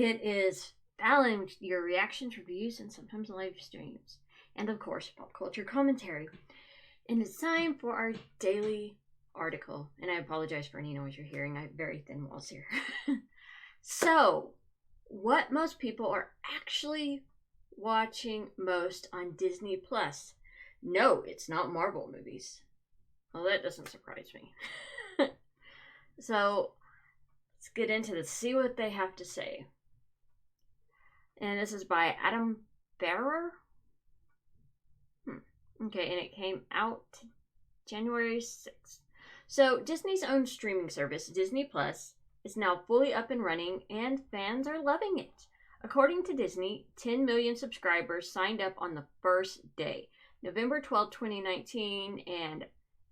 it is Phalon, your reactions, reviews, and sometimes live streams. And of course, pop culture commentary. And it's time for our daily article. And I apologize for any noise you're hearing. I have very thin walls here. So, what most people are actually watching most on Disney Plus? No, it's not Marvel movies. Well, that doesn't surprise me. So, let's get into this, see what they have to say. And this is by Adam Farrer. Okay, and it came out January 6th. So, Disney's own streaming service, Disney Plus, is now fully up and running, and fans are loving it. According to Disney, 10 million subscribers signed up on the first day, November 12, 2019, and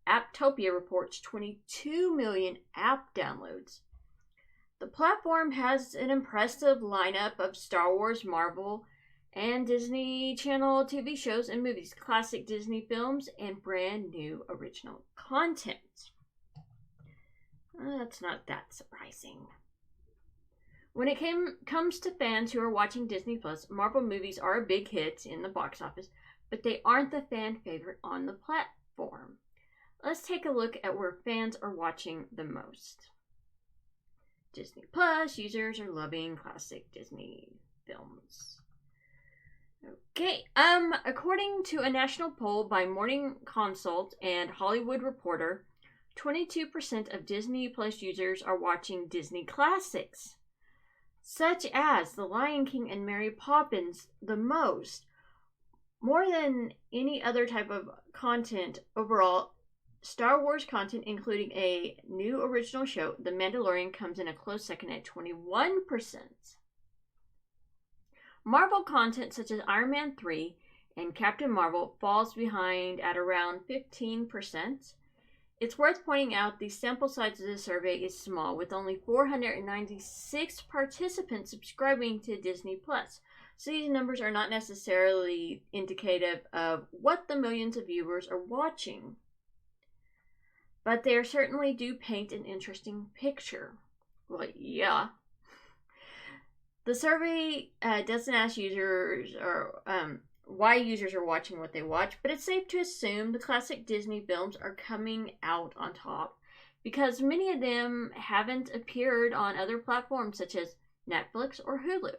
Apptopia reports 22 million app downloads. The platform has an impressive lineup of Star Wars, Marvel, and Disney Channel TV shows and movies, classic Disney films, and brand new original content. That's not that surprising. When it comes to fans who are watching Disney Plus, Marvel movies are a big hit in the box office, but they aren't the fan favorite on the platform. Let's take a look at where fans are watching the most. Disney Plus users are loving classic Disney films. Okay, according to a national poll by Morning Consult and Hollywood Reporter, 22% of Disney Plus users are watching Disney classics, such as The Lion King and Mary Poppins, the most. More than any other type of content overall, Star Wars content, including a new original show, The Mandalorian, comes in a close second at 21%. Marvel content such as Iron Man 3 and Captain Marvel falls behind at around 15%. It's worth pointing out the sample size of the survey is small, with only 496 participants subscribing to Disney Plus. So these numbers are not necessarily indicative of what the millions of viewers are watching, but they certainly do paint an interesting picture. Well, yeah. The survey doesn't ask users or why users are watching what they watch, but it's safe to assume the classic Disney films are coming out on top because many of them haven't appeared on other platforms such as Netflix or Hulu.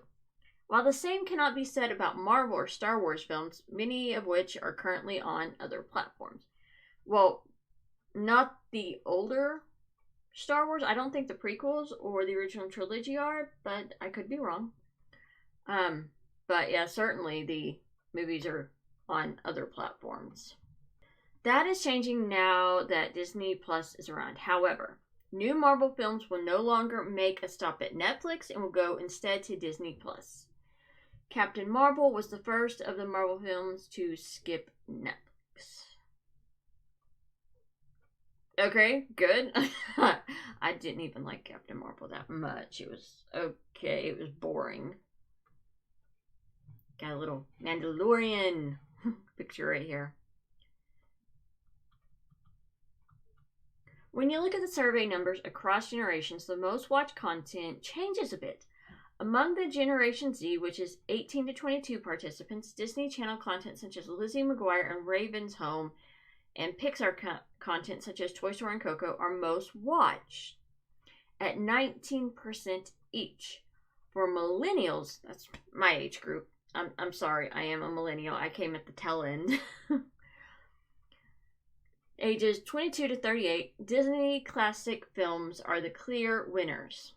While the same cannot be said about Marvel or Star Wars films, many of which are currently on other platforms. Well, not the older Star Wars. I don't think the prequels or the original trilogy are, but I could be wrong. But yeah, certainly the movies are on other platforms. That is changing now that Disney Plus is around. However, new Marvel films will no longer make a stop at Netflix and will go instead to Disney Plus. Captain Marvel was the first of the Marvel films to skip Netflix. Okay, good. I didn't even like Captain Marvel that much. It was okay. It was boring. Got a little Mandalorian picture right here. When you look at the survey numbers across generations, the most watched content changes a bit. Among the Generation Z, which is 18 to 22 participants, Disney Channel content such as Lizzie McGuire and Raven's Home and Pixar content such as Toy Story and Coco are most watched at 19% each. For millennials, that's my age group. I'm sorry, I am a millennial. I came at the tail end. Ages 22 to 38, Disney classic films are the clear winners.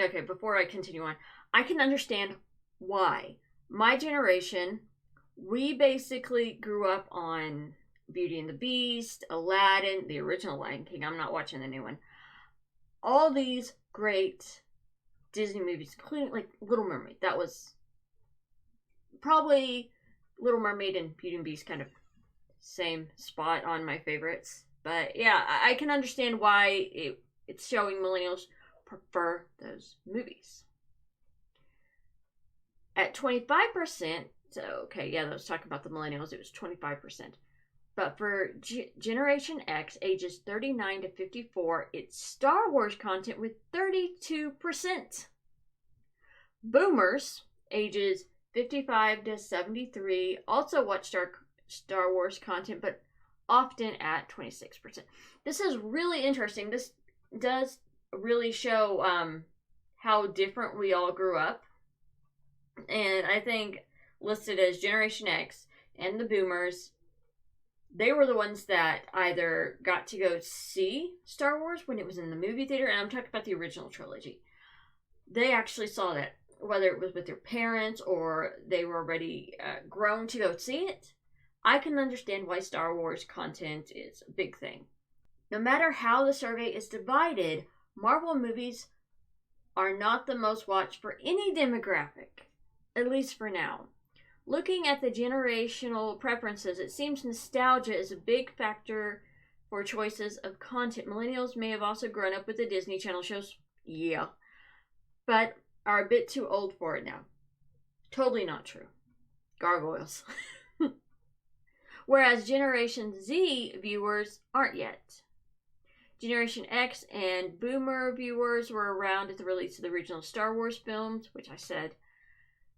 Okay, before I continue on, I can understand why. My generation, we basically grew up on Beauty and the Beast, Aladdin, the original Lion King. I'm not watching the new one. All these great Disney movies, including like Little Mermaid. That was probably Little Mermaid and Beauty and the Beast kind of same spot on my favorites. But yeah, I can understand why it's showing millennials prefer those movies. At 25%, so okay, yeah, let's talk about the millennials. It was 25%. But for Generation X, ages 39 to 54, it's Star Wars content with 32%. Boomers, ages 55 to 73, also watch Star Wars content, but often at 26%. This is really interesting. This does really show how different we all grew up. And I think listed as Generation X and the Boomers, they were the ones that either got to go see Star Wars when it was in the movie theater, and I'm talking about the original trilogy. They actually saw that, whether it was with their parents or they were already grown to go see it. I can understand why Star Wars content is a big thing. No matter how the survey is divided, Marvel movies are not the most watched for any demographic, at least for now. Looking at the generational preferences, it seems nostalgia is a big factor for choices of content. Millennials may have also grown up with the Disney Channel shows, yeah, but are a bit too old for it now. Totally not true. Gargoyles. Whereas Generation Z viewers aren't yet. Generation X and Boomer viewers were around at the release of the original Star Wars films, which I said.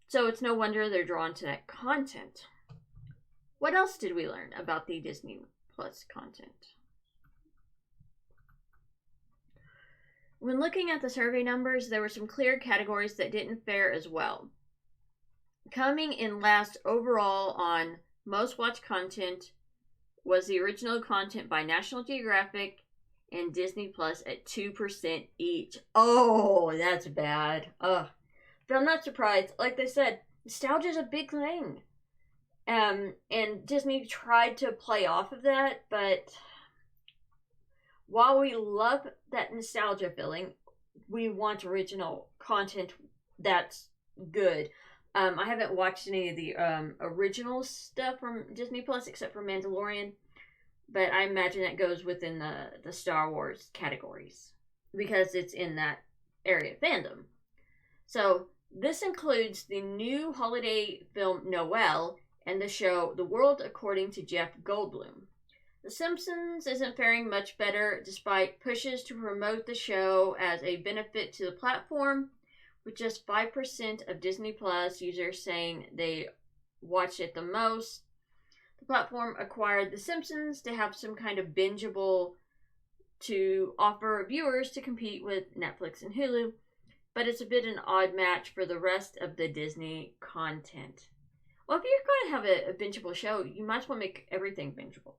So it's no wonder they're drawn to that content. What else did we learn about the Disney Plus content? When looking at the survey numbers, there were some clear categories that didn't fare as well. Coming in last overall on most watched content was the original content by National Geographic and Disney Plus at 2% each. Oh, that's bad. Ugh. But I'm not surprised. Like they said, nostalgia is a big thing. And Disney tried to play off of that, but while we love that nostalgia feeling, we want original content that's good. I haven't watched any of the original stuff from Disney Plus except for Mandalorian, but I imagine that goes within the Star Wars categories because it's in that area of fandom. So this includes the new holiday film Noel and the show The World According to Jeff Goldblum. The Simpsons isn't faring much better despite pushes to promote the show as a benefit to the platform, with just 5% of Disney Plus users saying they watch it the most. The platform acquired The Simpsons to have some kind of bingeable to offer viewers to compete with Netflix and Hulu, but it's a bit an odd match for the rest of the Disney content. Well, if you're going to have a bingeable show, you might as well make everything bingeable.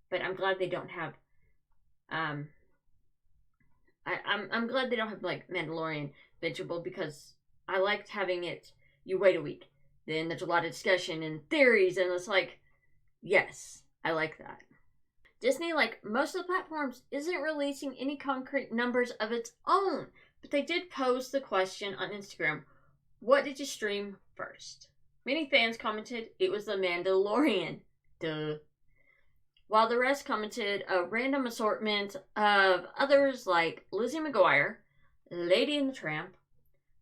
But I'm glad they don't have I'm glad they don't have like Mandalorian bingeable because I liked having it. You wait a week, then there's a lot of discussion and theories, and it's like, yes, I like that. Disney, like most of the platforms, isn't releasing any concrete numbers of its own, but they did pose the question on Instagram: what did you stream first? Many fans commented it was The Mandalorian. Duh. While the rest commented a random assortment of others like Lizzie McGuire, Lady and the Tramp,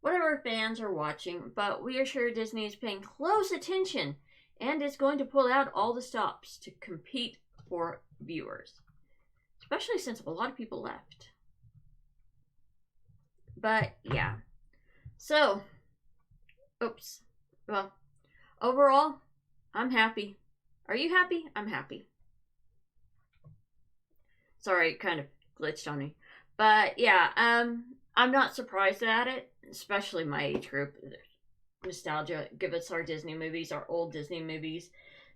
whatever fans are watching, but we are sure Disney is paying close attention and is going to pull out all the stops to compete for viewers, especially since a lot of people left. But yeah, so, well, overall, I'm happy. Are you happy? I'm happy. Sorry, it kind of glitched on me. But yeah, I'm not surprised at it, especially my age group. Nostalgia, give us our Disney movies, our old Disney movies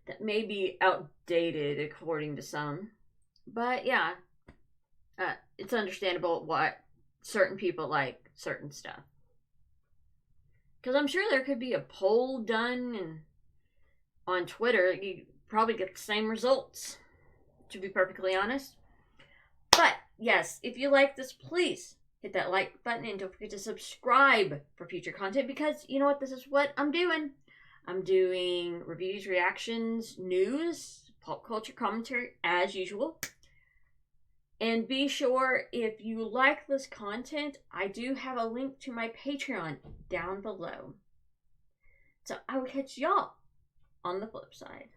that may be outdated according to some. But yeah, it's understandable what certain people like certain stuff. Because I'm sure there could be a poll done and on Twitter, you probably get the same results, to be perfectly honest. But yes, if you like this, please hit that like button and don't forget to subscribe for future content because you know what? This is what I'm doing. I'm doing reviews, reactions, news, pop culture commentary as usual. And be sure, if you like this content, I do have a link to my Patreon down below. So I will catch y'all on the flip side.